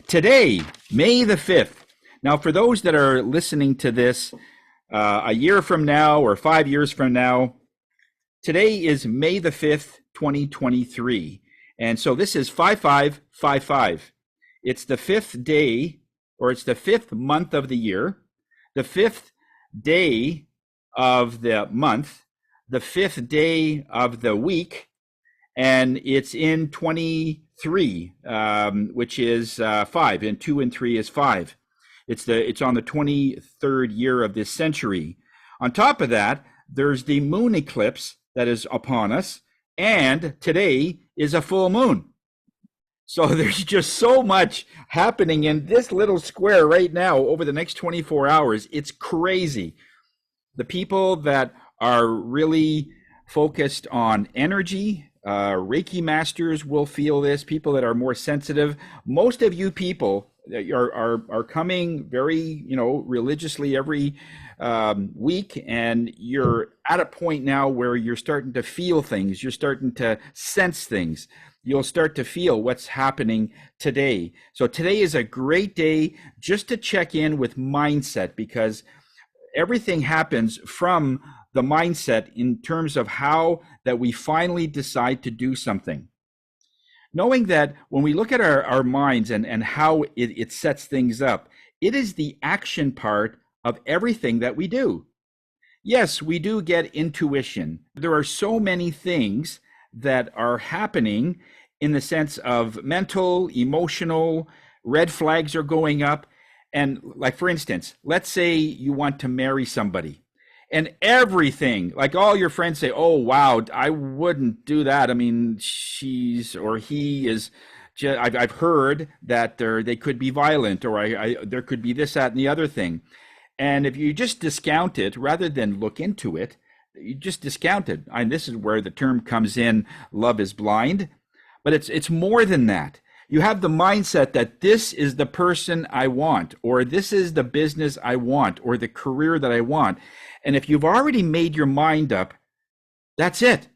Today, May the 5th. Now, for those that are listening to this a year from now or 5 years from now, today is May the 5th, 2023. And so this is 5555. It's the fifth day, or it's the fifth month of the year, the fifth day of the month, the fifth day of the week, and it's in 23, which is 5, and 2 and 3 is 5. It's on the 23rd year of this century. On top of that, there's the moon eclipse that is upon us, and today is a full moon. So there's just so much happening in this little square right now over the next 24 hours. It's crazy. The people that are really focused on energy, Reiki masters will feel this, people that are more sensitive. Most of you people are coming very, religiously every week, and you're at a point now where you're starting to feel things, you're starting to sense things. You'll start to feel what's happening today. So today is a great day just to check in with mindset, because everything happens from the mindset in terms of how that we finally decide to do something. Knowing that when we look at our minds and how it sets things up, it is the action part of everything that we do. Yes, we do get intuition. There are so many things that are happening in the sense of mental, emotional, red flags are going up. And like, for instance, let's say you want to marry somebody, and everything, like all your friends say, oh, wow, I wouldn't do that. I mean, she's or he is, I've heard that they could be violent, or there could be this, that, and the other thing. And if you just discount it, rather than look into it, you just discount it. And this is where the term comes in, love is blind. But it's more than that. You have the mindset that this is the person I want, or this is the business I want, or the career that I want. And if you've already made your mind up, that's it.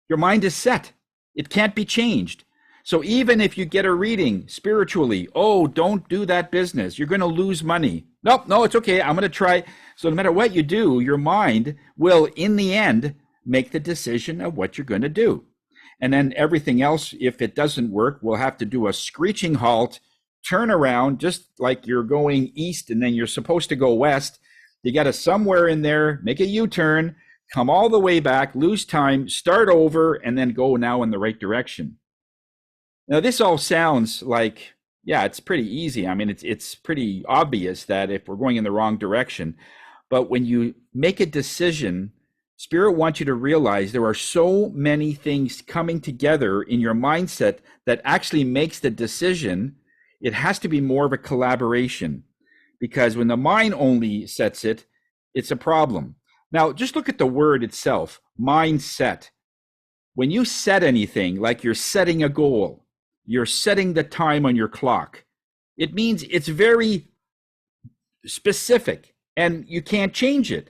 Your mind is set. It can't be changed. So even if you get a reading spiritually, oh, don't do that business, you're going to lose money. Nope, no, it's okay. I'm going to try. So no matter what you do, your mind will, in the end, make the decision of what you're going to do. And then everything else, if it doesn't work, we'll have to do a screeching halt, turn around, just like you're going east and then you're supposed to go west. You got to somewhere in there, make a U-turn, come all the way back, lose time, start over, and then go now in the right direction. Now, this all sounds like, yeah, it's pretty easy. I mean, it's pretty obvious that if we're going in the wrong direction. But when you make a decision, Spirit wants you to realize there are so many things coming together in your mindset that actually makes the decision. It has to be more of a collaboration, because when the mind only sets it, it's a problem. Now, just look at the word itself, mindset. When you set anything, like you're setting a goal, you're setting the time on your clock, it means it's very specific and you can't change it.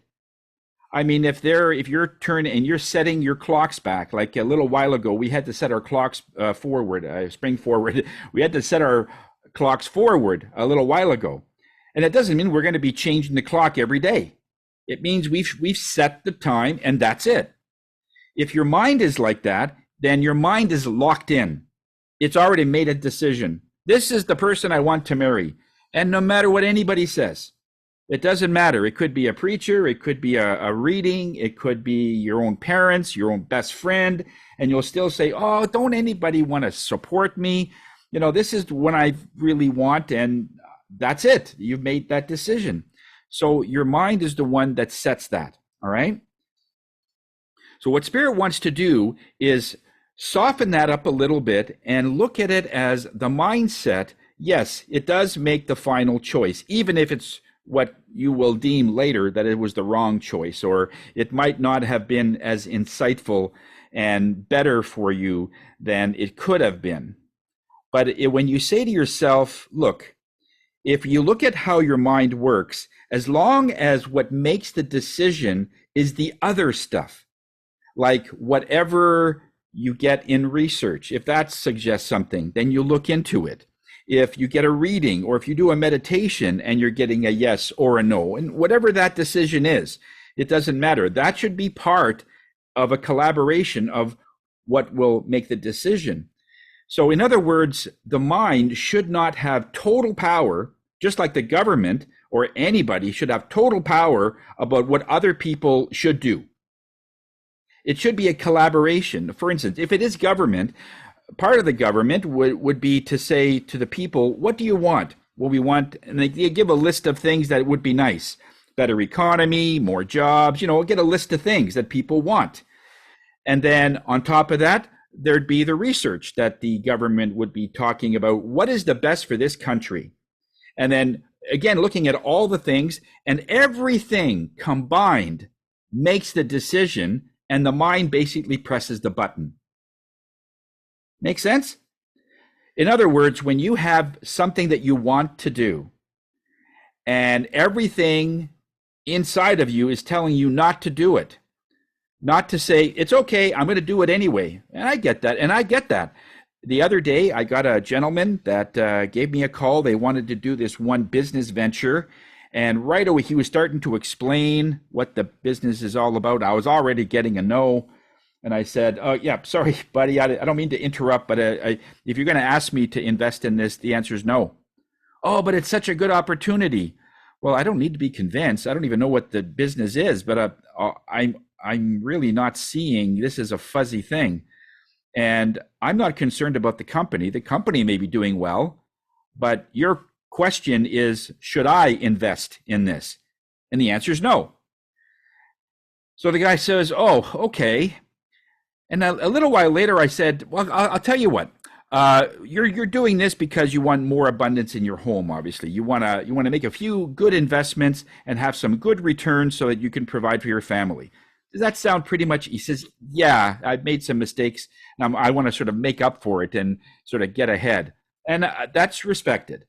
I mean, if you're turning and you're setting your clocks back, like a little while ago, we had to set our clocks spring forward. We had to set our clocks forward a little while ago. And it doesn't mean we're going to be changing the clock every day. It means we've set the time and that's it. If your mind is like that, then your mind is locked in. It's already made a decision. This is the person I want to marry. And no matter what anybody says, it doesn't matter. It could be a preacher, it could be a reading, it could be your own parents, your own best friend, and you'll still say, oh, don't anybody want to support me? This is what I really want, and that's it. You've made that decision. So your mind is the one that sets that, all right? So what Spirit wants to do is soften that up a little bit and look at it as the mindset. Yes, it does make the final choice, even if it's what you will deem later that it was the wrong choice, or it might not have been as insightful and better for you than it could have been. But when you say to yourself, look, if you look at how your mind works, as long as what makes the decision is the other stuff, like whatever you get in research, if that suggests something, then you look into it. if you get a reading, or if you do a meditation and you're getting a yes or a no, and whatever that decision is, it doesn't matter. That should be part of a collaboration of what will make the decision. So in other words, the mind should not have total power, just like the government or anybody should have total power about what other people should do. It should be a collaboration. For instance, if it is government, part of the government would be to say to the people, what do you want? Well, we want, and they give a list of things that would be nice. Better economy, more jobs, get a list of things that people want. And then on top of that, there'd be the research that the government would be talking about. What is the best for this country? And then again, looking at all the things, and everything combined makes the decision, and the mind basically presses the button. Make sense? In other words, when you have something that you want to do, and everything inside of you is telling you not to do it, not to say, it's okay, I'm going to do it anyway. And I get that, and I get that. The other day, I got a gentleman that gave me a call. They wanted to do this one business venture. And right away, he was starting to explain what the business is all about. I was already getting a no. And I said, oh, yeah, sorry, buddy, I don't mean to interrupt, but if you're going to ask me to invest in this, the answer is no. Oh, but it's such a good opportunity. Well, I don't need to be convinced. I don't even know what the business is, but I'm really not seeing this as a fuzzy thing. And I'm not concerned about the company. The company may be doing well, but your question is, should I invest in this? And the answer is no. So the guy says, oh, okay. And a little while later, I said, well, I'll tell you what. You're doing this because you want more abundance in your home. Obviously, you want to make a few good investments and have some good returns so that you can provide for your family. Does that sound pretty much? He says, yeah, I've made some mistakes, and I want to sort of make up for it and sort of get ahead, and that's respected.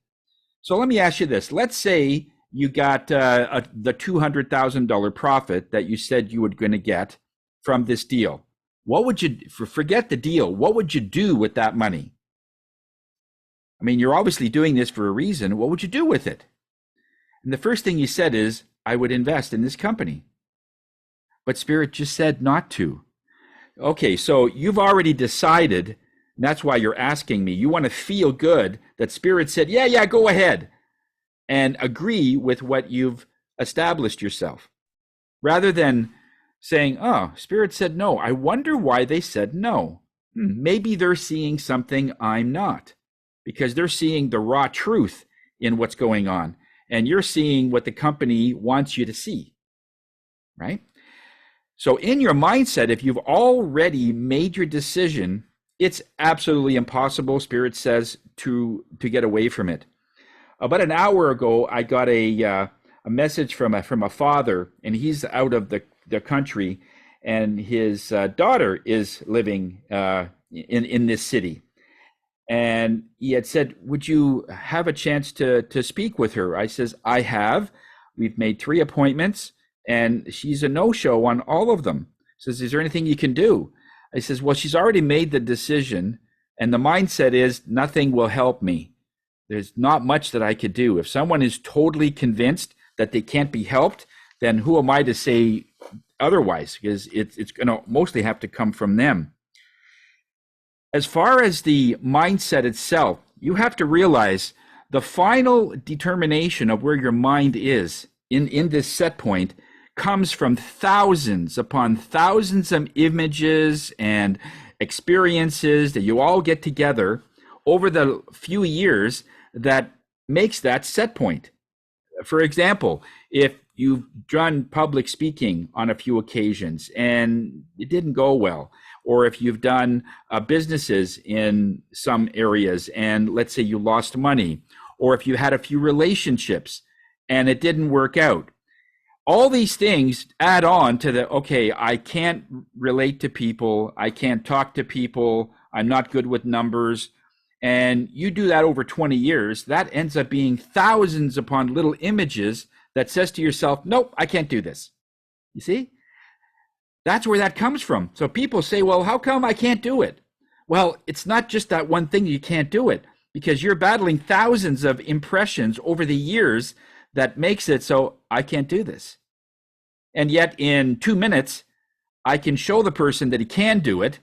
So let me ask you this: let's say you got the $200,000 profit that you said you were going to get from this deal. What would you, forget the deal, what would you do with that money? I mean, you're obviously doing this for a reason. What would you do with it? And the first thing you said is, I would invest in this company. But Spirit just said not to. Okay, so you've already decided, and that's why you're asking me. You want to feel good that Spirit said, yeah, go ahead, and agree with what you've established yourself. Rather than saying, oh, Spirit said no. I wonder why they said no. Maybe they're seeing something I'm not, because they're seeing the raw truth in what's going on, and you're seeing what the company wants you to see, right? So in your mindset, if you've already made your decision, it's absolutely impossible, Spirit says, to get away from it. About an hour ago, I got a message from a father, and he's out of the country, and his daughter is living in this city. And he had said, would you have a chance to speak with her? I says, I have. We've made 3 appointments, and she's a no-show on all of them. Says, is there anything you can do? I says, well, she's already made the decision, and the mindset is nothing will help me. There's not much that I could do. If someone is totally convinced that they can't be helped, then who am I to say otherwise? Because it's going to mostly have to come from them. As far as the mindset itself, you have to realize the final determination of where your mind is in this set point comes from thousands upon thousands of images and experiences that you all get together over the few years that makes that set point. For example, if you've done public speaking on a few occasions and it didn't go well, or if you've done businesses in some areas and let's say you lost money, or if you had a few relationships and it didn't work out, all these things add on to the, okay, I can't relate to people, I can't talk to people, I'm not good with numbers. And you do that over 20 years, that ends up being thousands upon little images that says to yourself, nope, I can't do this. You see? That's where that comes from. So people say, well, how come I can't do it? Well, it's not just that one thing you can't do it. because you're battling thousands of impressions over the years that makes it so I can't do this. And yet in 2 minutes, I can show the person that he can do it.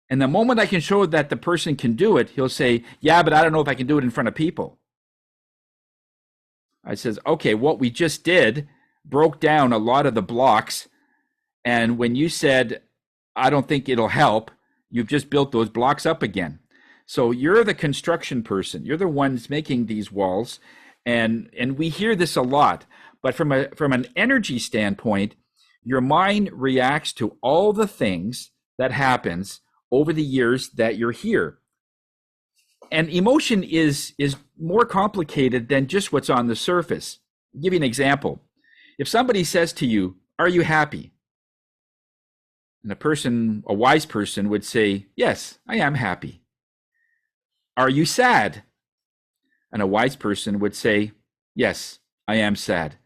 And the moment I can show that the person can do it, he'll say, yeah, but I don't know if I can do it in front of people. I says, okay, what we just did broke down a lot of the blocks. And when you said, I don't think it'll help, you've just built those blocks up again. So you're the construction person. You're the ones making these walls. And we hear this a lot. But from an energy standpoint, your mind reacts to all the things that happens over the years that you're here. And emotion is more complicated than just what's on the surface. I'll give you an example. If somebody says to you, are you happy? And a wise person would say, yes, I am happy. Are you sad? And a wise person would say, yes, I am sad.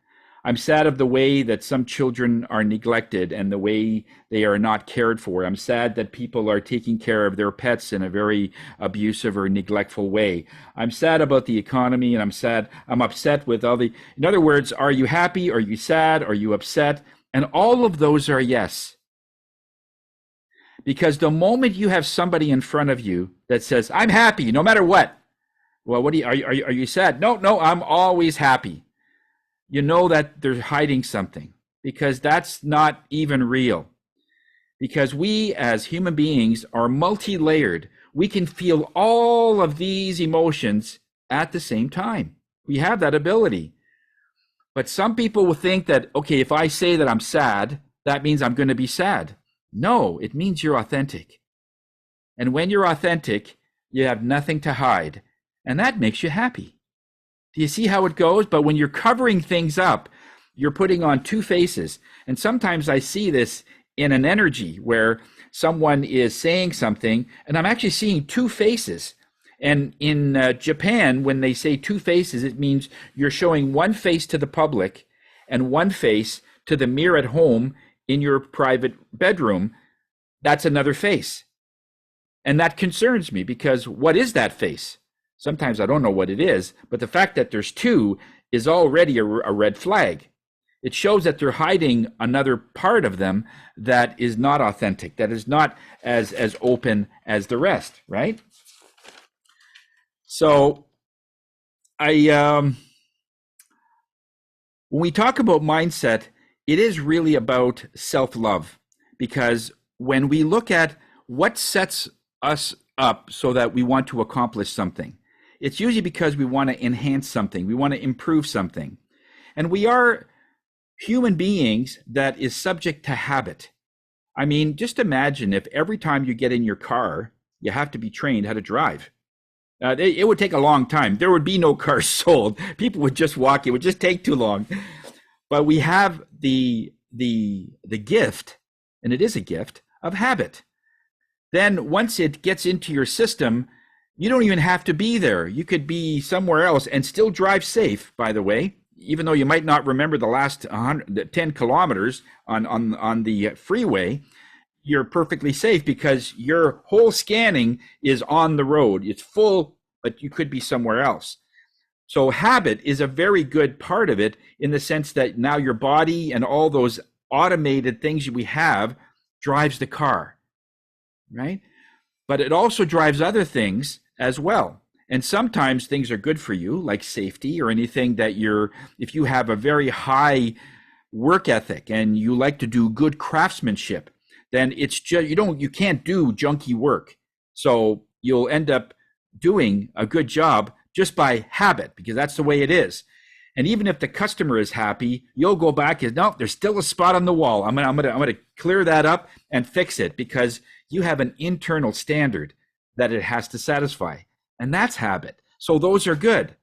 I'm sad of the way that some children are neglected and the way they are not cared for. I'm sad that people are taking care of their pets in a very abusive or neglectful way. I'm sad about the economy, and I'm upset with all the, in other words, are you happy? Are you sad? Are you upset? And all of those are yes. Because the moment you have somebody in front of you that says, I'm happy no matter what. Well, are you sad? No, I'm always happy. You know that they're hiding something, because that's not even real. Because we as human beings are multi-layered. We can feel all of these emotions at the same time. We have that ability. But some people will think that, okay, if I say that I'm sad, that means I'm going to be sad. No, it means you're authentic. And when you're authentic, you have nothing to hide. And that makes you happy. Do you see how it goes? But when you're covering things up, you're putting on two faces. And sometimes I see this in an energy where someone is saying something, and I'm actually seeing two faces. And in Japan, when they say two faces, it means you're showing one face to the public and one face to the mirror at home in your private bedroom. That's another face. And that concerns me, because what is that face? Sometimes I don't know what it is, but the fact that there's two is already a red flag. It shows that they're hiding another part of them that is not authentic, that is not as open as the rest, right? So when we talk about mindset, it is really about self-love, because when we look at what sets us up so that we want to accomplish something, it's usually because we want to enhance something. We want to improve something. And we are human beings that is subject to habit. I mean, just imagine if every time you get in your car, you have to be trained how to drive. It would take a long time. There would be no cars sold. People would just walk. It would just take too long. But we have the gift, and it is a gift, of habit. Then once it gets into your system, you don't even have to be there. You could be somewhere else and still drive safe, by the way, even though you might not remember the last 10 kilometers on the freeway. You're perfectly safe because your whole scanning is on the road. It's full, but you could be somewhere else. So habit is a very good part of it, in the sense that now your body and all those automated things we have drives the car, right? But it also drives other things as well. And sometimes things are good for you, like safety or anything that if you have a very high work ethic and you like to do good craftsmanship, then it's just, you can't do junky work. So you'll end up doing a good job just by habit, because that's the way it is. And even if the customer is happy, you'll go back and, no, there's still a spot on the wall. I'm gonna clear that up and fix it, because you have an internal standard that it has to satisfy. And that's habit. So those are good.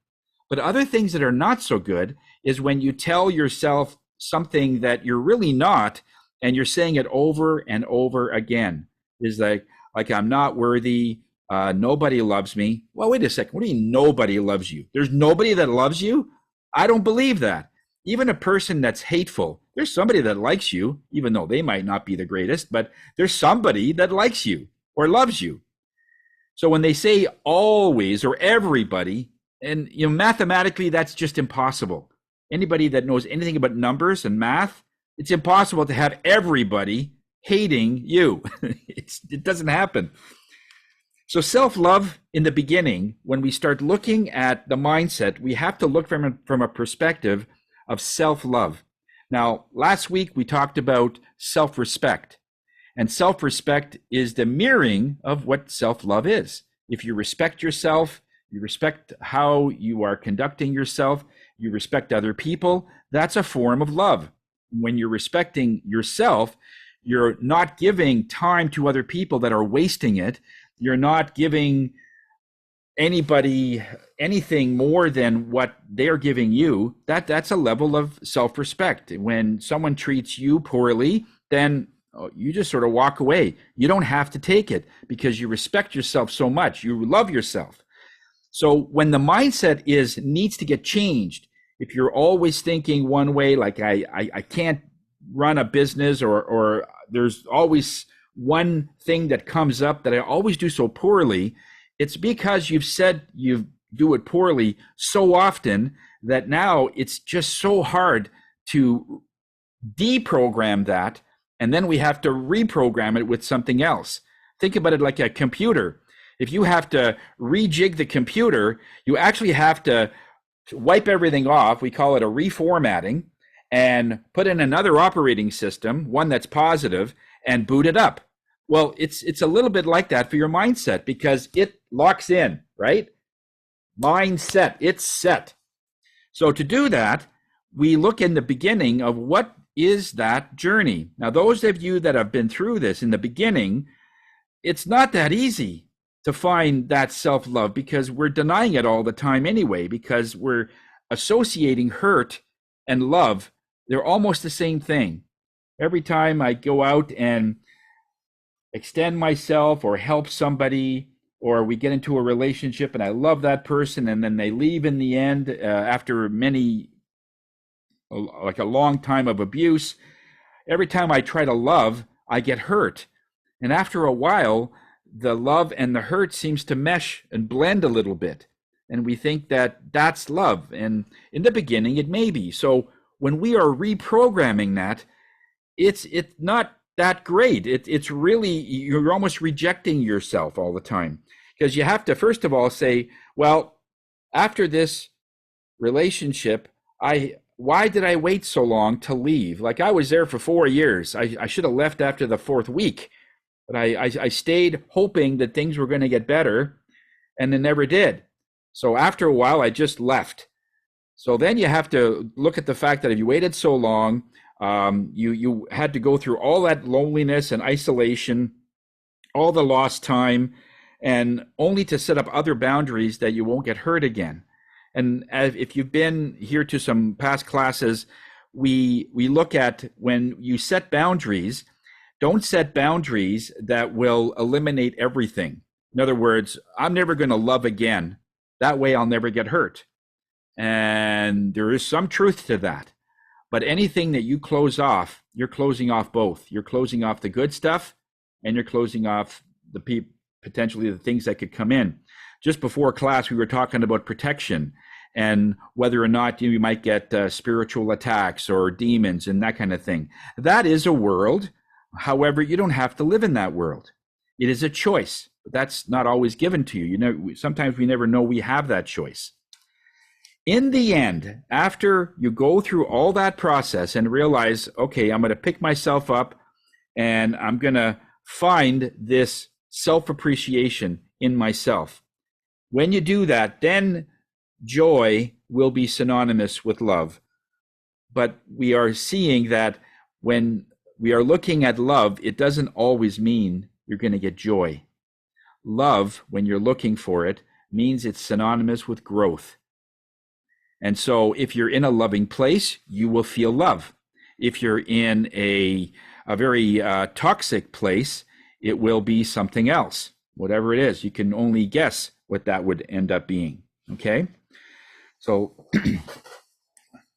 But other things that are not so good is when you tell yourself something that you're really not, and you're saying it over and over again. Is like I'm not worthy, nobody loves me. Well, wait a second. What do you mean nobody loves you? There's nobody that loves you? I don't believe that. Even a person that's hateful, there's somebody that likes you, even though they might not be the greatest, but there's somebody that likes you or loves you. So when they say always or everybody, and mathematically that's just impossible. Anybody that knows anything about numbers and math, it's impossible to have everybody hating you. It doesn't happen. So self-love in the beginning, when we start looking at the mindset, we have to look from a perspective of self-love. Now, last week we talked about self-respect. And self-respect is the mirroring of what self-love is. If you respect yourself, you respect how you are conducting yourself, you respect other people, that's a form of love. When you're respecting yourself, you're not giving time to other people that are wasting it. You're not giving anybody anything more than what they're giving you. That's a level of self-respect. When someone treats you poorly, then you just sort of walk away. You don't have to take it because you respect yourself so much. You love yourself. So when the mindset needs to get changed, if you're always thinking one way, like I can't run a business, or there's always one thing that comes up that I always do so poorly, it's because you've said you do it poorly so often that now it's just so hard to deprogram that, and then we have to reprogram it with something else. Think about it like a computer. If you have to rejig the computer, you actually have to wipe everything off. We call it a reformatting, and put in another operating system, one that's positive, and boot it up. Well, it's a little bit like that for your mindset, because it locks in, right? Mindset, it's set. So to do that, we look in the beginning of what is that journey. Now, those of you that have been through this in the beginning, it's not that easy to find that self-love, because we're denying it all the time anyway, because we're associating hurt and love. They're almost the same thing. Every time I go out and extend myself or help somebody, or we get into a relationship and I love that person, and then they leave in the end after like a long time of abuse, every time I try to love, I get hurt. And after a while, the love and the hurt seems to mesh and blend a little bit. And we think that that's love. And in the beginning, it may be. So when we are reprogramming that, it's not that great. It's really, you're almost rejecting yourself all the time, because you have to, first of all, say, well, after this relationship, why did I wait so long to leave? Like, I was there for 4 years. I should have left after the 4th week, but I stayed hoping that things were going to get better, and they never did. So after a while, I just left. So then you have to look at the fact that if you waited so long, you had to go through all that loneliness and isolation, all the lost time, and only to set up other boundaries that you won't get hurt again. And if you've been here to some past classes, we look at, when you set boundaries, don't set boundaries that will eliminate everything. In other words, I'm never going to love again. That way I'll never get hurt. And there is some truth to that. But anything that you close off, you're closing off both. You're closing off the good stuff, and you're closing off potentially the things that could come in. Just before class, we were talking about protection and whether or not you might get spiritual attacks or demons and that kind of thing. That is a world. However, you don't have to live in that world. It is a choice. But that's not always given to you. Sometimes we never know we have that choice. In the end, after you go through all that process and realize, okay, I'm going to pick myself up and I'm going to find this self-appreciation in myself. When you do that, then joy will be synonymous with love. But we are seeing that when we are looking at love, it doesn't always mean you're going to get joy. Love, when you're looking for it, means it's synonymous with growth. And so if you're in a loving place, you will feel love. If you're in a very toxic place, it will be something else. Whatever it is, you can only guess what that would end up being. Okay? So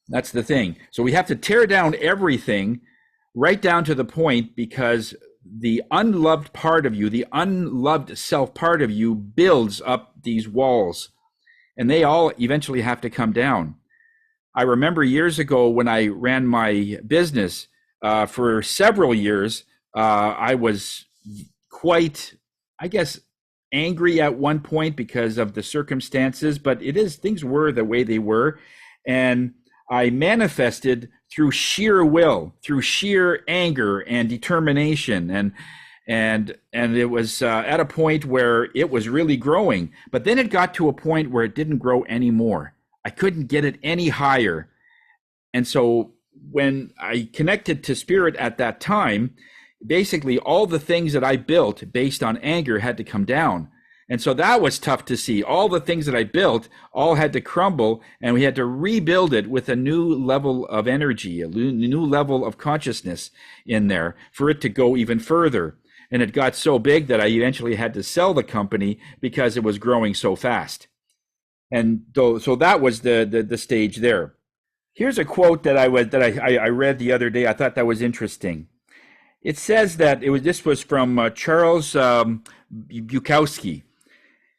that's the thing. So we have to tear down everything right down to the point, because the unloved part of you, the unloved self part of you builds up these walls, and they all eventually have to come down. I remember years ago when I ran my business, for several years, I was quite, I guess, angry at one point because of the circumstances, but things were the way they were. And I manifested through sheer will, through sheer anger and determination. And it was at a point where it was really growing, but then it got to a point where it didn't grow anymore. I couldn't get it any higher. And so when I connected to spirit at that time, basically all the things that I built based on anger had to come down. And so that was tough to see. All the things that I built all had to crumble, and we had to rebuild it with a new level of energy, a new level of consciousness in there for it to go even further. And it got so big that I eventually had to sell the company because it was growing so fast. And so that was the stage there. Here's a quote that I read the other day. I thought that was interesting. It says that this was from Charles Bukowski,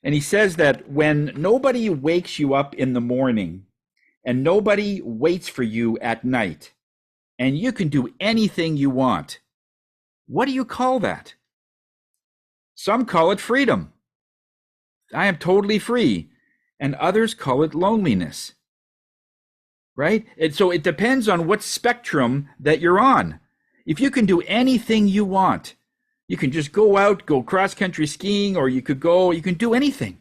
and he says that when nobody wakes you up in the morning and nobody waits for you at night, and you can do anything you want, what do you call that? Some call it freedom. I am totally free. And others call it loneliness, right? And so it depends on what spectrum that you're on. If you can do anything you want, you can just go out, go cross-country skiing, or you can do anything.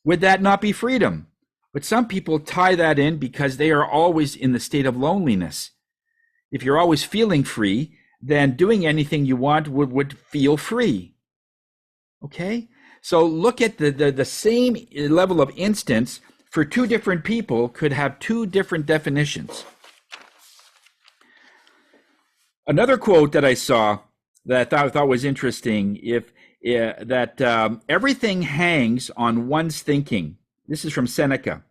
Would that not be freedom? But some people tie that in because they are always in the state of loneliness. If you're always feeling free, then doing anything you want would feel free. Okay? So look at the same level of instance for two different people could have two different definitions. Another quote that I saw that I thought was interesting, that everything hangs on one's thinking. This is from Seneca,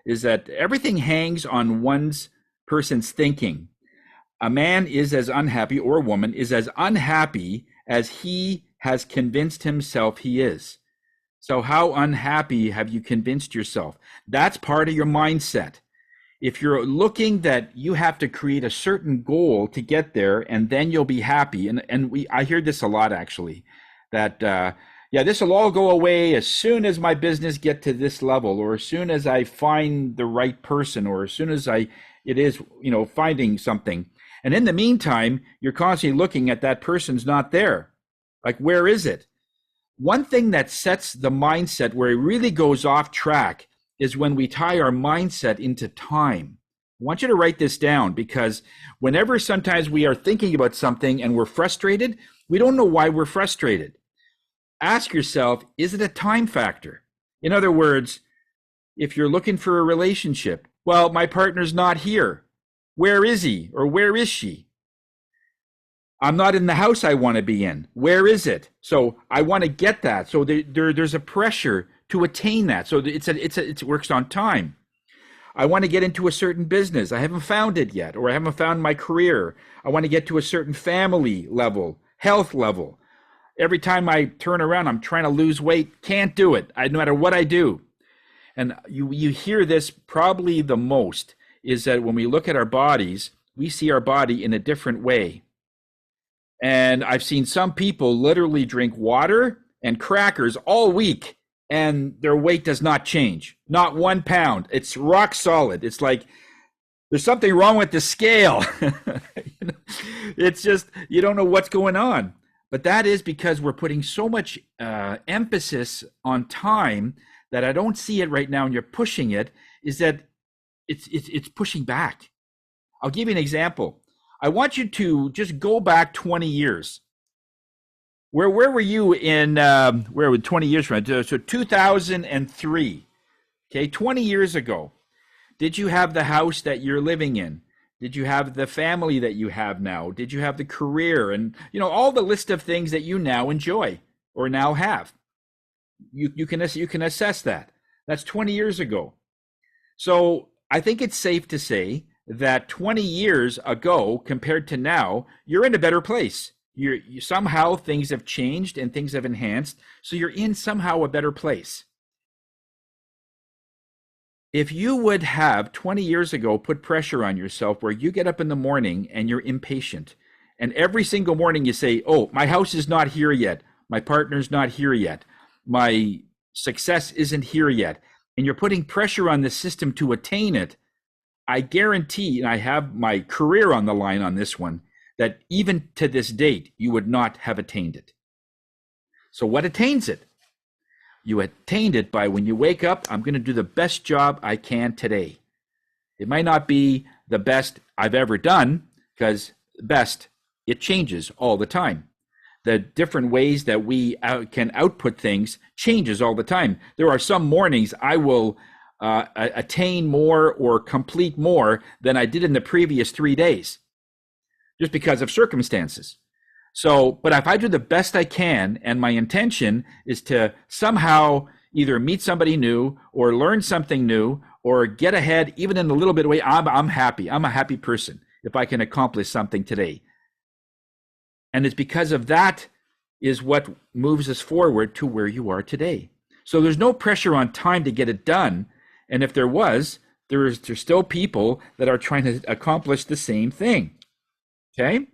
is that everything hangs on one's person's thinking. A man is as unhappy, or a woman is as unhappy as he has convinced himself he is. So how unhappy have you convinced yourself? That's part of your mindset. If you're looking that you have to create a certain goal to get there and then you'll be happy, I hear this a lot actually, that this will all go away as soon as my business get to this level, or as soon as I find the right person, or as soon as finding something. And in the meantime, you're constantly looking at that person's not there. Like, where is it? One thing that sets the mindset where it really goes off track is when we tie our mindset into time. I want you to write this down, because whenever sometimes we are thinking about something and we're frustrated, we don't know why we're frustrated. Ask yourself, is it a time factor? In other words, if you're looking for a relationship, well, my partner's not here. Where is he or where is she? I'm not in the house I want to be in. Where is it? So I want to get that. So there's a pressure to attain that. So it works on time. I want to get into a certain business. I haven't found it yet, or I haven't found my career. I want to get to a certain family level, health level. Every time I turn around, I'm trying to lose weight. Can't do it, no matter what I do. And you hear this probably the most, is that when we look at our bodies, we see our body in a different way. And I've seen some people literally drink water and crackers all week, and their weight does not change. Not 1 pound. It's rock solid. It's like there's something wrong with the scale. It's just, you don't know what's going on. But that is because we're putting so much emphasis on time that I don't see it right now, and you're pushing it, is that it's pushing back. I'll give you an example. I want you to just go back 20 years. Where were you in, 20 years from now? So 2003, okay, 20 years ago. Did you have the house that you're living in? Did you have the family that you have now? Did you have the career and, all the list of things that you now enjoy or now have? You can assess that. That's 20 years ago. So I think it's safe to say that 20 years ago compared to now, you're in a better place. Somehow things have changed and things have enhanced, so you're in somehow a better place. If you would have 20 years ago put pressure on yourself where you get up in the morning and you're impatient, and every single morning you say, oh, my house is not here yet, my partner's not here yet, my success isn't here yet, and you're putting pressure on the system to attain it, I guarantee, and I have my career on the line on this one, that even to this date, you would not have attained it. So what attains it? You attained it by when you wake up, I'm going to do the best job I can today. It might not be the best I've ever done, because best, it changes all the time. The different ways that we can output things changes all the time. There are some mornings I will attain more or complete more than I did in the previous 3 days, just because of circumstances. So, but if I do the best I can, and my intention is to somehow either meet somebody new or learn something new or get ahead, even in a little bit of way, I'm happy. I'm a happy person if I can accomplish something today. And it's because of that is what moves us forward to where you are today. So there's no pressure on time to get it done. And if there was, there's still people that are trying to accomplish the same thing. Okay?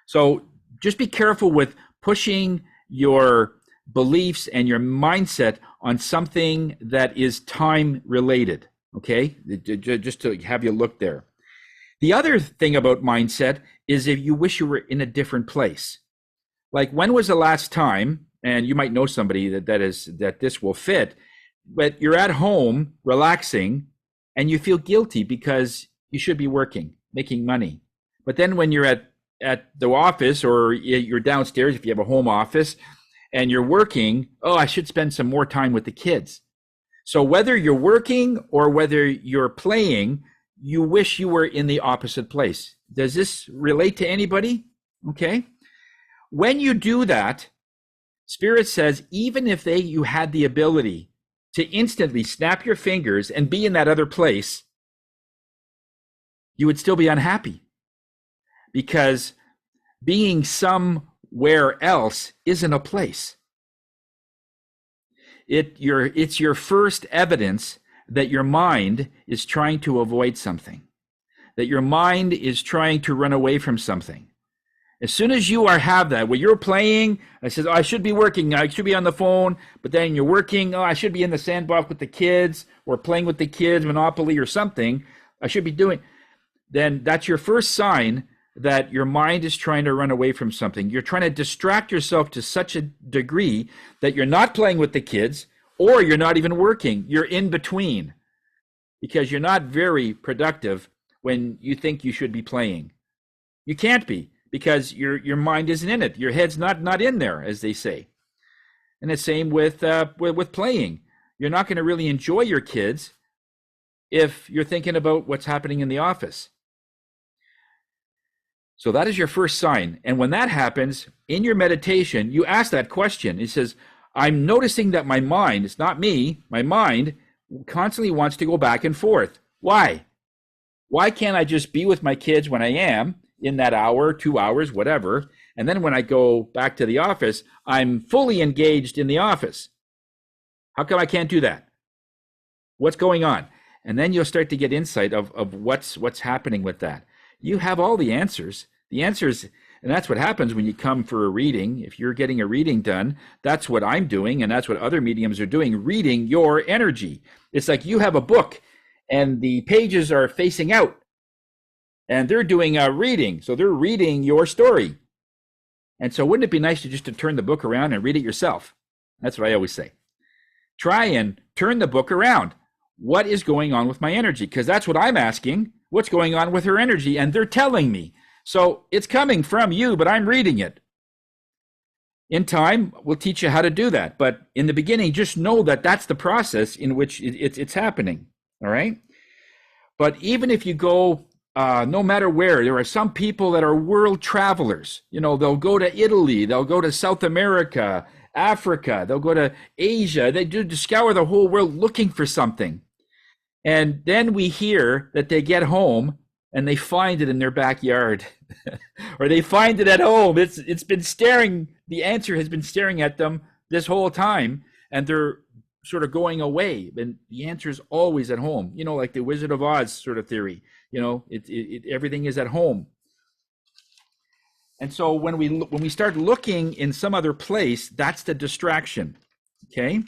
So just be careful with pushing your beliefs and your mindset on something that is time related. Okay? Just to have you look there. The other thing about mindset is if you wish you were in a different place. Like, when was the last time, and you might know somebody that this will fit, but you're at home relaxing and you feel guilty because you should be working, making money. But then when you're at the office, or you're downstairs if you have a home office, and you're working, oh, I should spend some more time with the kids. So whether you're working or whether you're playing, you wish you were in the opposite place. Does this relate to anybody? Okay. When you do that, Spirit says, even if you had the ability to instantly snap your fingers and be in that other place, you would still be unhappy. Because being somewhere else isn't a place. It's your first evidence that your mind is trying to avoid something, that your mind is trying to run away from something. As soon as you have that, when you're playing, I says, oh, I should be working, I should be on the phone, but then you're working, oh, I should be in the sandbox with the kids, or playing with the kids, Monopoly or something, I should be doing, then that's your first sign that your mind is trying to run away from something. You're trying to distract yourself to such a degree that you're not playing with the kids, or you're not even working. You're in between, because you're not very productive when you think you should be playing. You can't be, because your mind isn't in it. Your head's not in there, as they say. And the same with playing. You're not going to really enjoy your kids if you're thinking about what's happening in the office. So that is your first sign. And when that happens, in your meditation, you ask that question. It says, I'm noticing that my mind, it's not me, my mind constantly wants to go back and forth. Why? Why can't I just be with my kids when I am in that hour, 2 hours, whatever, and then when I go back to the office, I'm fully engaged in the office? How come I can't do that? What's going on? And then you'll start to get insight of what's happening with that. You have all the answers. The answers, and that's what happens when you come for a reading. If you're getting a reading done, that's what I'm doing, and that's what other mediums are doing, reading your energy. It's like you have a book, and the pages are facing out, and they're doing a reading. So they're reading your story. And so wouldn't it be nice to turn the book around and read it yourself? That's what I always say. Try and turn the book around. What is going on with my energy? Because that's what I'm asking. What's going on with her energy? And they're telling me. So it's coming from you, but I'm reading it. In time, we'll teach you how to do that. But in the beginning, just know that that's the process in which it's happening. All right? But even if you go, no matter where, there are some people that are world travelers. You know, they'll go to Italy, they'll go to South America, Africa, they'll go to Asia. They do scour the whole world looking for something. And then we hear that they get home and they find it in their backyard or they find it at home. It's been staring, the answer has been staring at them this whole time, and they're sort of going away. And the answer is always at home, like the Wizard of Oz sort of theory. Everything is at home. And so when we start looking in some other place, that's the distraction. Okay.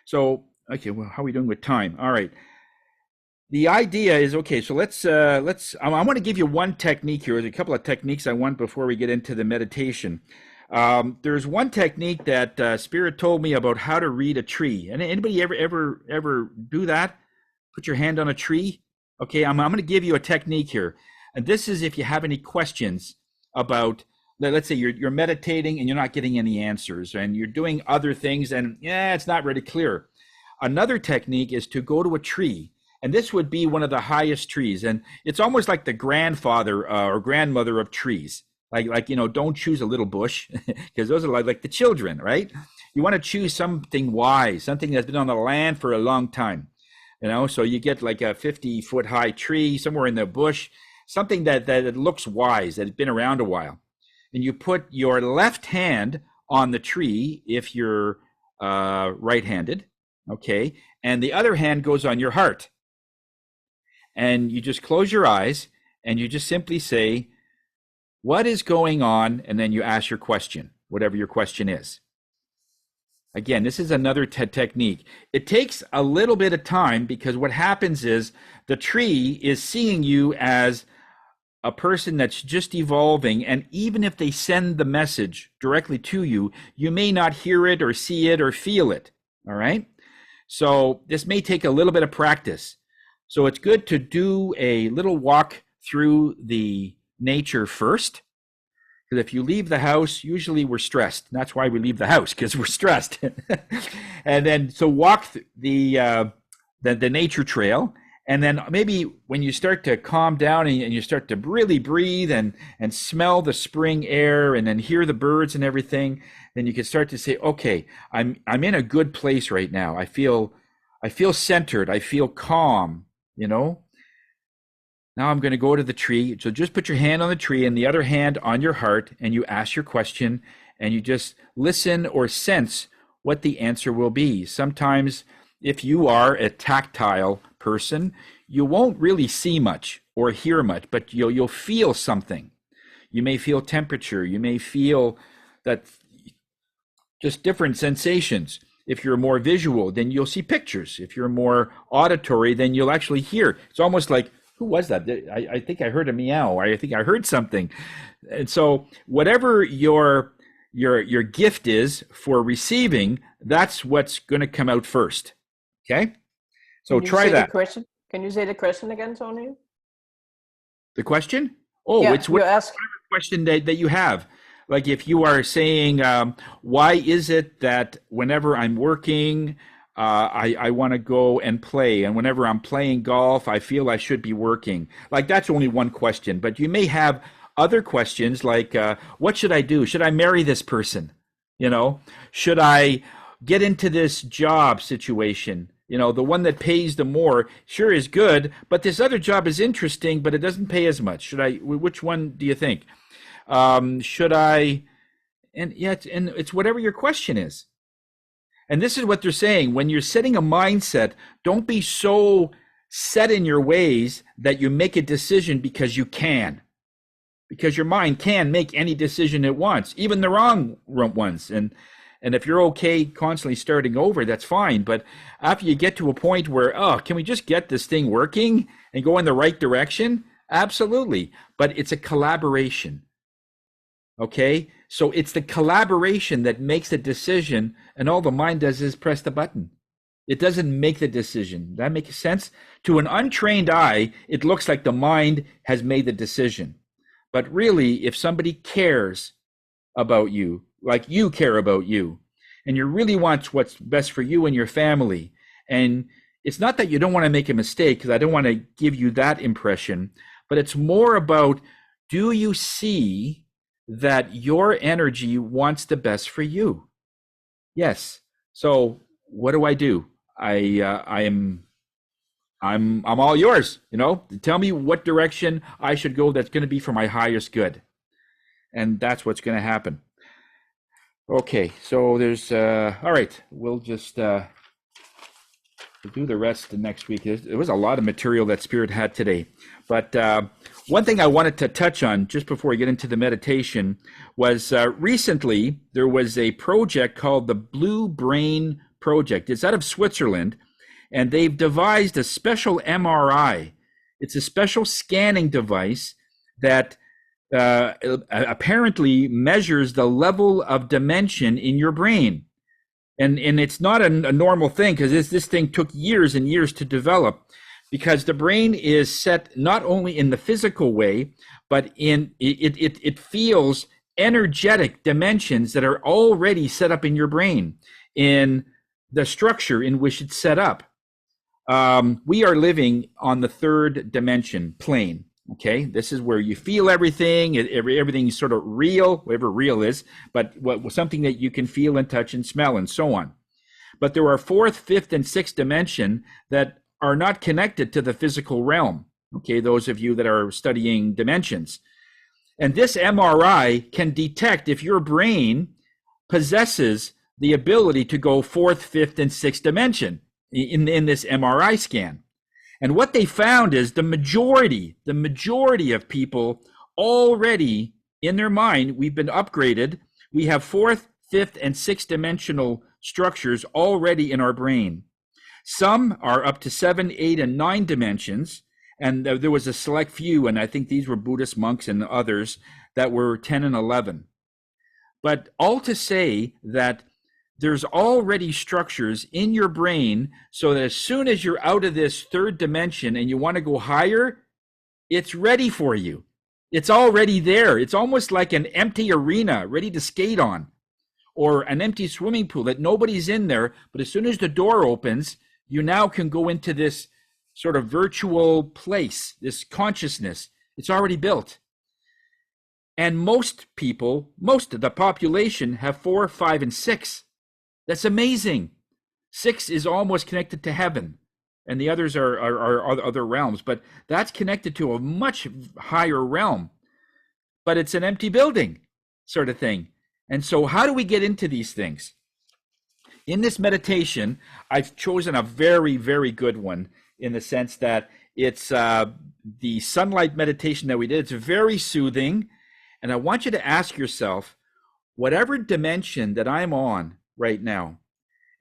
So, okay, well, how are we doing with time? All right. The idea is, okay, so I want to give you one technique here. There's a couple of techniques I want before we get into the meditation. There's one technique that Spirit told me about how to read a tree. And anybody ever do that? Put your hand on a tree? Okay, I'm going to give you a technique here. And this is if you have any questions about, let's say you're meditating and you're not getting any answers, and you're doing other things and it's not really clear. Another technique is to go to a tree. And this would be one of the highest trees. And it's almost like the grandfather or grandmother of trees. Like don't choose a little bush, because those are like the children, right? You want to choose something wise, something that's been on the land for a long time. So you get like a 50-foot high tree somewhere in the bush, something that looks wise, that has been around a while. And you put your left hand on the tree if you're right-handed, okay? And the other hand goes on your heart. And you just close your eyes and you just simply say, what is going on? And then you ask your question, whatever your question is. Again, this is another technique. It takes a little bit of time, because what happens is the tree is seeing you as a person that's just evolving. And even if they send the message directly to you, you may not hear it or see it or feel it. All right. So this may take a little bit of practice. So it's good to do a little walk through the nature first. Because if you leave the house, usually we're stressed. And that's why we leave the house, because we're stressed. And then so walk the nature trail. And then maybe when you start to calm down and you start to really breathe and smell the spring air and then hear the birds and everything, then you can start to say, okay, I'm in a good place right now. I feel centered. I feel calm. Now I'm going to go to the tree. So just put your hand on the tree and the other hand on your heart, and you ask your question, and you just listen or sense what the answer will be. Sometimes if you are a tactile person, you won't really see much or hear much, but you'll feel something. You may feel temperature. You may feel that, just different sensations. If you're more visual, then you'll see pictures. If you're more auditory, then you'll actually hear. It's almost like, who was that? I think I heard a meow, or I think I heard something. And so whatever your gift is for receiving, that's what's going to come out first. Okay? So try that. Can you say the question again, Tony? The question? Oh, yeah, it's whatever question that you have. Like if you are saying, why is it that whenever I'm working, I want to go and play, and whenever I'm playing golf, I feel I should be working? Like that's only one question, but you may have other questions like, what should I do? Should I marry this person? Should I get into this job situation? The one that pays the more sure is good, but this other job is interesting, but it doesn't pay as much. Which one do you think? Should I? And it's whatever your question is. And this is what they're saying. When you're setting a mindset, don't be so set in your ways that you make a decision because you can. Because your mind can make any decision it wants, even the wrong ones. And if you're okay constantly starting over, that's fine. But after you get to a point where, can we just get this thing working and go in the right direction? Absolutely. But it's a collaboration. Okay? So it's the collaboration that makes the decision, and all the mind does is press the button. It doesn't make the decision. That makes sense? To an untrained eye, it looks like the mind has made the decision. But really, if somebody cares about you, like you care about you, and you really want what's best for you and your family, and it's not that you don't want to make a mistake, because I don't want to give you that impression, but it's more about, do you see that your energy wants the best for you? Yes. So what do? I'm I'm all yours. Tell me what direction I should go that's going to be for my highest good. And that's what's going to happen. Okay, so there's all right, we'll just we'll do the rest next week. There was a lot of material that Spirit had today. But one thing I wanted to touch on just before we get into the meditation was recently there was a project called the Blue Brain Project. It's out of Switzerland, and they've devised a special MRI. It's a special scanning device that apparently measures the level of dimension in your brain. And it's not a normal thing, because this thing took years and years to develop, because the brain is set not only in the physical way, but in it feels energetic dimensions that are already set up in your brain in the structure in which it's set up. We are living on the third dimension plane. Okay, this is where you feel everything. Everything's sort of real, whatever real is, but something that you can feel and touch and smell and so on. But there are fourth, fifth, and sixth dimension that are not connected to the physical realm. Okay, those of you that are studying dimensions. And this MRI can detect if your brain possesses the ability to go fourth, fifth, and sixth dimension in this MRI scan. And what they found is the majority of people already in their mind, we've been upgraded. We have fourth, fifth, and sixth dimensional structures already in our brain. Some are up to 7, 8, and 9 dimensions. And there was a select few, and I think these were Buddhist monks and others, that were 10 and 11. But all to say that there's already structures in your brain so that as soon as you're out of this third dimension and you want to go higher, it's ready for you. It's already there. It's almost like an empty arena ready to skate on, or an empty swimming pool that nobody's in there. But as soon as the door opens, you now can go into this sort of virtual place, this consciousness. It's already built. And most people, most of the population have 4, 5, and 6. That's amazing. 6 is almost connected to heaven, and the others are other realms, but that's connected to a much higher realm. But it's an empty building sort of thing. And so how do we get into these things? In this meditation, I've chosen a very, very good one in the sense that it's the sunlight meditation that we did. It's very soothing. And I want you to ask yourself, whatever dimension that I'm on right now,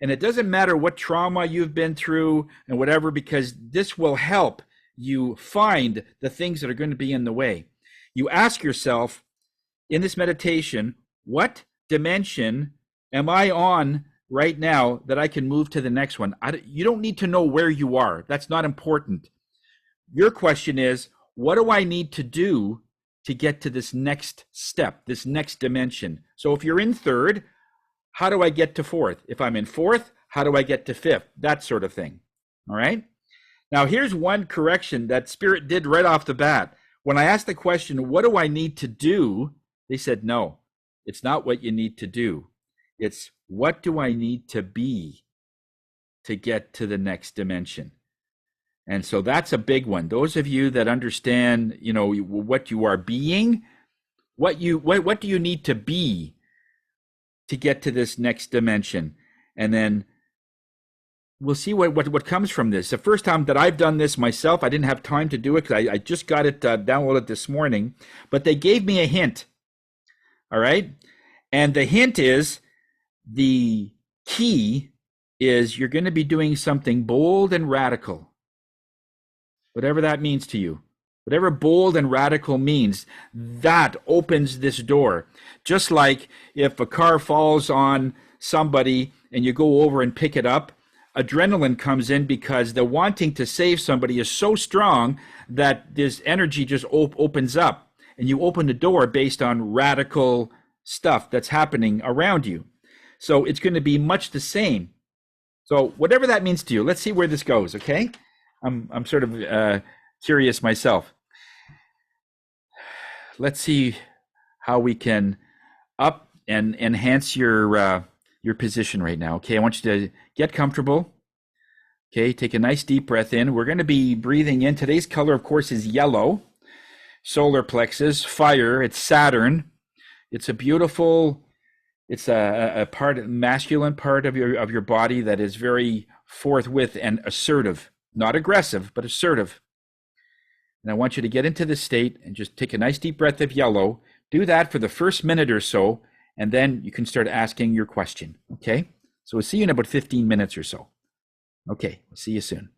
and it doesn't matter what trauma you've been through and whatever, because this will help you find the things that are going to be in the way. You ask yourself in this meditation, what dimension am I on right now that I can move to the next one? You don't need to know where you are. That's not important. Your question is, what do I need to do to get to this next step, this next dimension? So if you're in third, how do I get to fourth? If I'm in fourth, how do I get to fifth? That sort of thing. All right. Now, here's one correction that Spirit did right off the bat. When I asked the question, what do I need to do? They said, no, it's not what you need to do. It's what do I need to be to get to the next dimension? And so that's a big one. Those of you that understand, what you are being, what do you need to be to get to this next dimension? And then we'll see what comes from this. The first time that I've done this myself, I didn't have time to do it because I just got it downloaded this morning, but they gave me a hint. All right. And the hint is, the key is you're going to be doing something bold and radical, whatever that means to you. Whatever bold and radical means, that opens this door. Just like if a car falls on somebody and you go over and pick it up, adrenaline comes in because the wanting to save somebody is so strong that this energy just opens up, and you open the door based on radical stuff that's happening around you. So it's going to be much the same. So whatever that means to you, let's see where this goes, okay? I'm sort of curious myself. Let's see how we can up and enhance your position right now. Okay, I want you to get comfortable. Okay, take a nice deep breath in. We're going to be breathing in. Today's color, of course, is yellow. Solar plexus, fire. It's Saturn. It's a beautiful, it's a part, masculine part of your body that is very forthwith and assertive. Not aggressive, but assertive. And I want you to get into this state and just take a nice deep breath of yellow. Do that for the first minute or so, and then you can start asking your question. Okay? So we'll see you in about 15 minutes or so. Okay, we'll see you soon.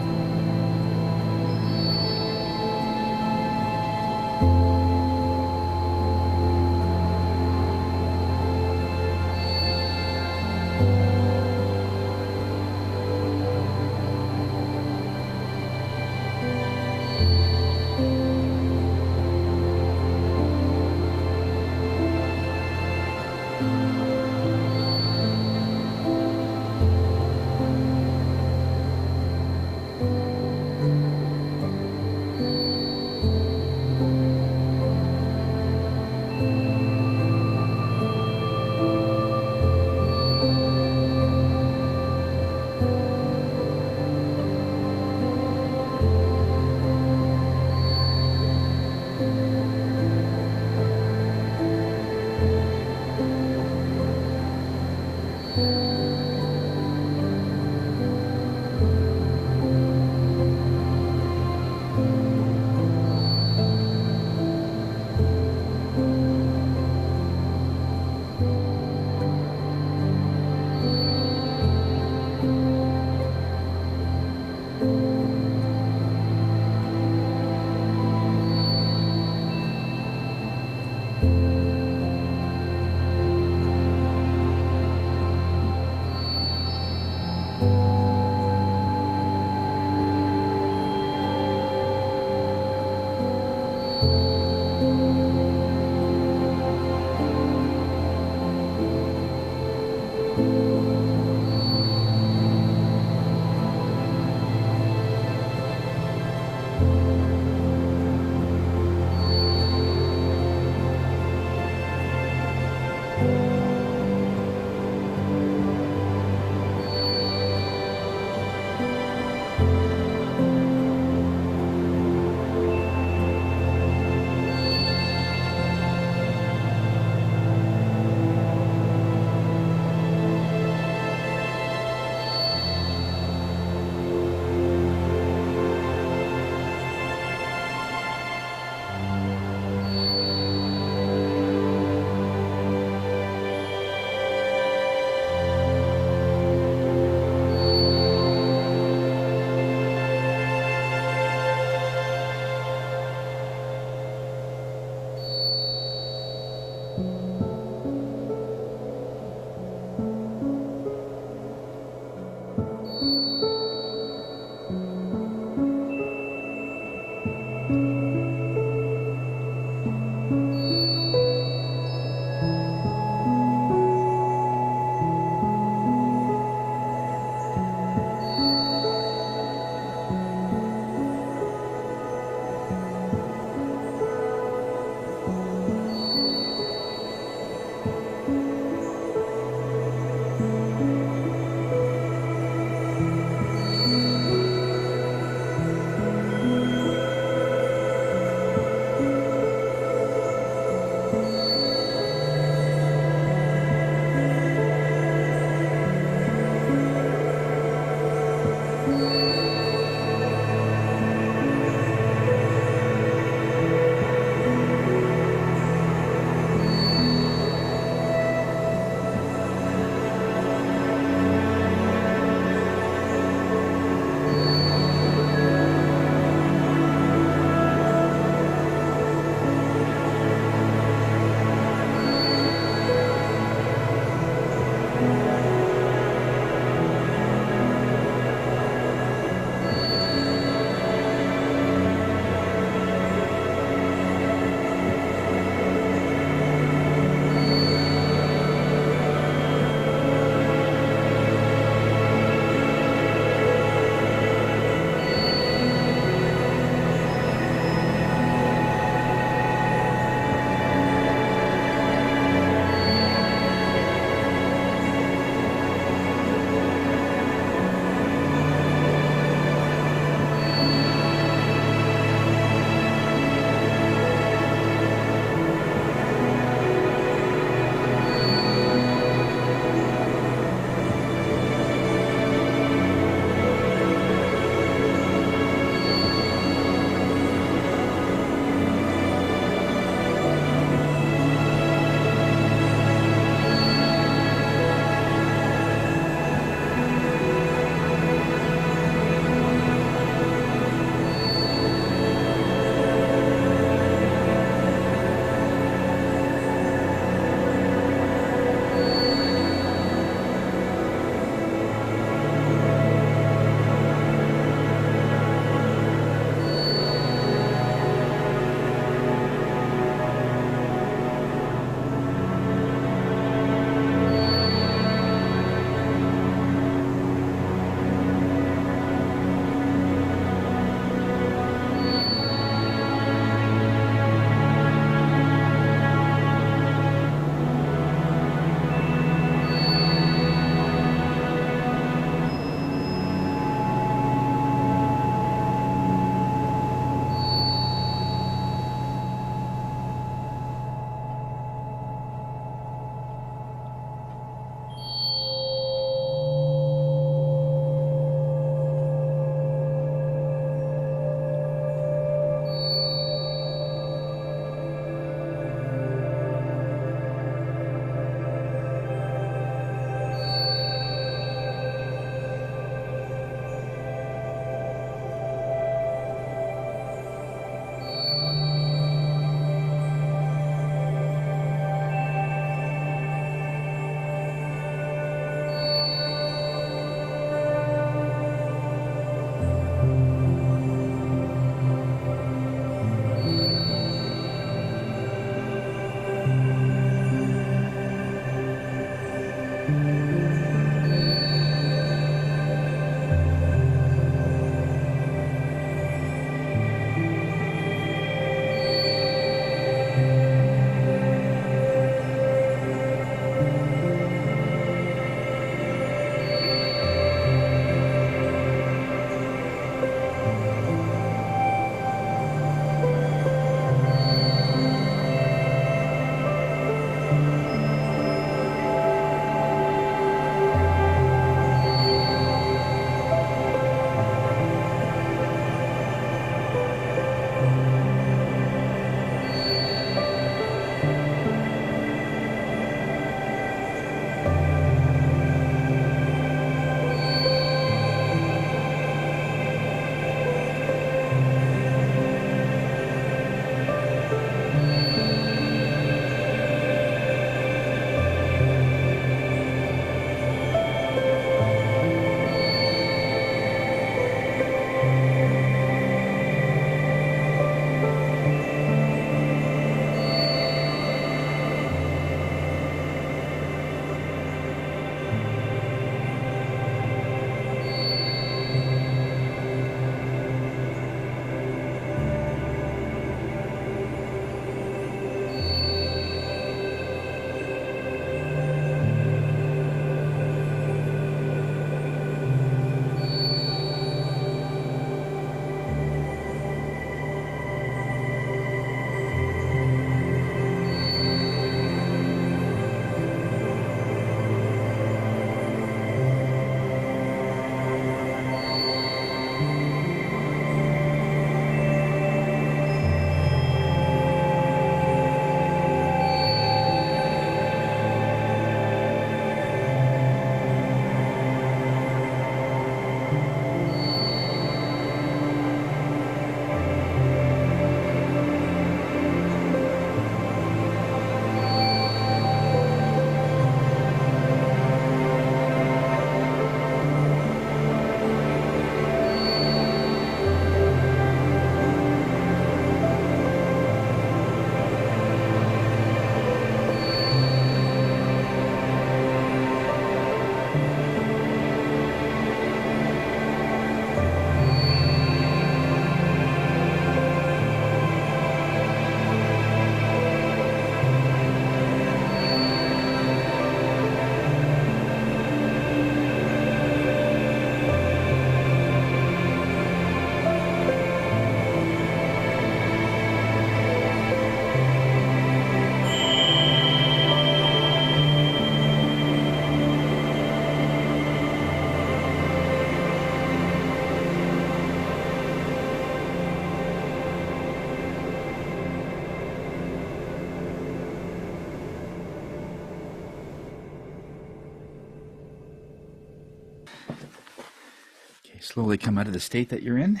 Okay, slowly come out of the state that you're in.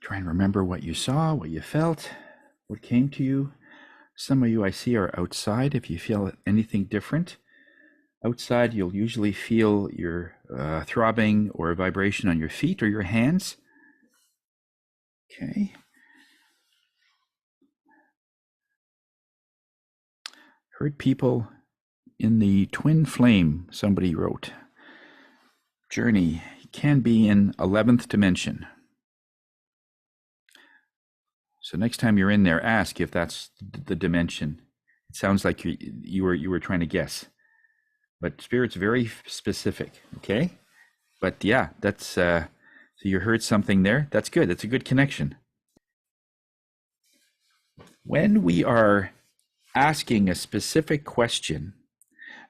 Try and remember what you saw, what you felt, what came to you. Some of you I see are outside. If you feel anything different, outside you'll usually feel your throbbing or vibration on your feet or your hands. Okay. Heard people in the twin flame, somebody wrote. Journey can be in 11th dimension. So next time you're in there, ask if that's the dimension. It sounds like you were trying to guess, but Spirit's very specific. Okay, but yeah, that's so you heard something there. That's good. That's a good connection. When we are asking a specific question,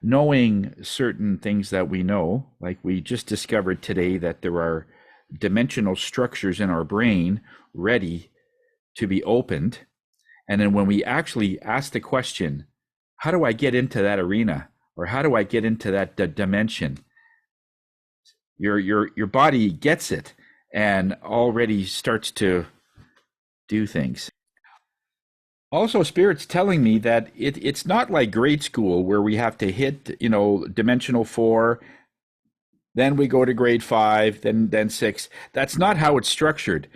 knowing certain things that we know, like we just discovered today that there are dimensional structures in our brain ready to be opened. And then when we actually ask the question, how do I get into that arena? Or how do I get into that dimension? Your body gets it and already starts to do things. Also, Spirit's telling me that it's not like grade school where we have to hit, dimensional 4, then we go to grade 5, then 6. That's not how it's structured.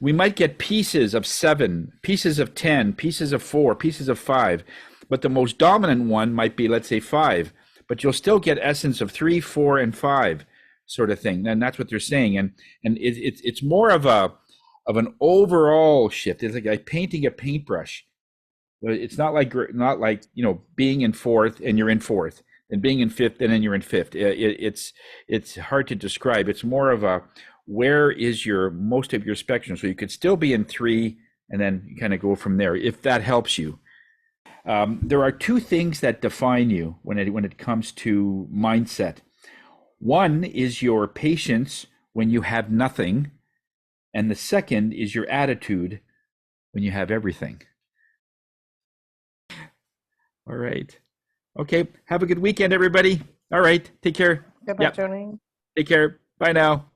We might get pieces of 7, pieces of 10, pieces of 4, pieces of 5, but the most dominant one might be, let's say, 5, but you'll still get essence of 3, 4, and 5 sort of thing. And that's what they're saying. And it's more of an overall shift. It's like painting a paintbrush. It's not like being in 4th and you're in 4th, and being in 5th and then you're in 5th. It's hard to describe. It's more of a, where is most of your spectrum? So you could still be in 3 and then kind of go from there, if that helps you. There are 2 things that define you when it comes to mindset. One is your patience when you have nothing, and the second is your attitude when you have everything. All right. Okay. Have a good weekend, everybody. All right. Take care. Goodbye, Yep. Tony. Take care. Bye now.